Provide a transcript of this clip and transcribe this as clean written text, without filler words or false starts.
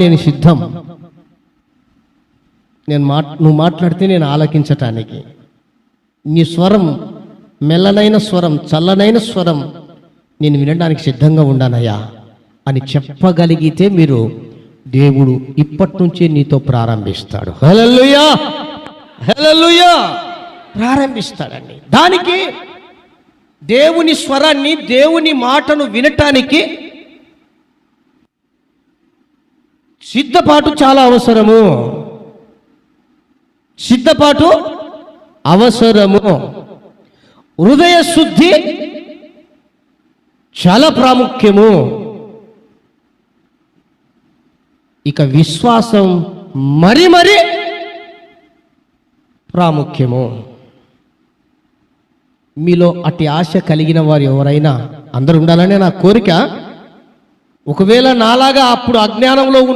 నేను సిద్ధం, నువ్వు మాట్లాడితే నేను ఆలకించటానికి. నీ స్వరం మెల్లనైన స్వరం, చల్లనైన స్వరం నేను వినడానికి సిద్ధంగా ఉన్నానయ్యా అని చెప్పగలిగితే మీరు దేవుడు ఇప్పటి నుంచే నీతో ప్రారంభిస్తాడు. హల్లెలూయా, హల్లెలూయా, ప్రారంభిస్తాడండి. దానికి దేవుని స్వరాన్ని, దేవుని మాటను వినటానికి సిద్ధపాటు చాలా అవసరము. సిద్ధపాటు అవసరము. హృదయ శుద్ధి చాలా ప్రాముఖ్యము. ఇక విశ్వాసం మరి ప్రాముఖ్యము. మీలో అట్టి ఆశ కలిగిన వారు ఎవరైనా అందరూ ఉండాలనే నా కోరిక. ఒకవేళ నాలాగా అప్పుడు అజ్ఞానంలో ఉన్న